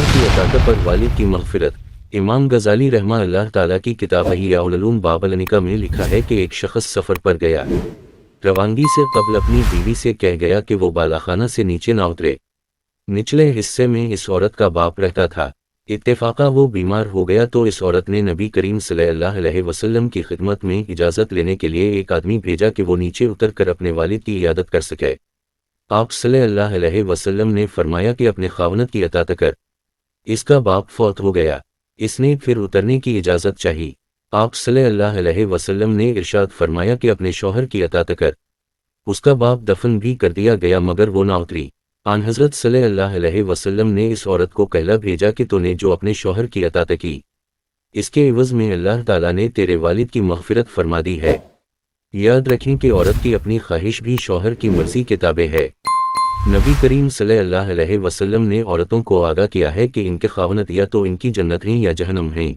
شوہر کی عطا پر والد کی مغفرت۔ امام غزالی رحمہ اللہ تعالیٰ کی کتاب احیاء العلوم باب النکاح میں لکھا ہے کہ ایک شخص سفر پر گیا، روانگی سے قبل اپنی بیوی سے کہہ گیا کہ وہ بالاخانہ سے نیچے نہ اترے۔ نچلے حصے میں اس عورت کا باپ رہتا تھا۔ اتفاقا وہ بیمار ہو گیا تو اس عورت نے نبی کریم صلی اللہ علیہ وسلم کی خدمت میں اجازت لینے کے لیے ایک آدمی بھیجا کہ وہ نیچے اتر کر اپنے والد کی عیادت کر سکے۔ آپ صلی اللہ علیہ وسلم نے فرمایا کہ اپنے خاوند کی اطاعت کر، اس کا باپ فوت ہو گیا، اس نے پھر اترنے کی اجازت چاہی۔ آپ صلی اللہ علیہ وسلم نے ارشاد فرمایا کہ اپنے شوہر کی اطاعت کر، اس کا باپ دفن بھی کر دیا گیا مگر وہ نہ اتری۔ آن حضرت صلی اللہ علیہ وسلم نے اس عورت کو کہلا بھیجا کہ تو نے جو اپنے شوہر کی اطاعت کی، اس کے عوض میں اللہ تعالیٰ نے تیرے والد کی مغفرت فرما دی ہے۔ یاد رکھیں کہ عورت کی اپنی خواہش بھی شوہر کی مرضی کے تابع ہے۔ نبی کریم صلی اللہ علیہ وسلم نے عورتوں کو آگاہ کیا ہے کہ ان کے خاوند یا تو ان کی جنت ہیں یا جہنم ہیں۔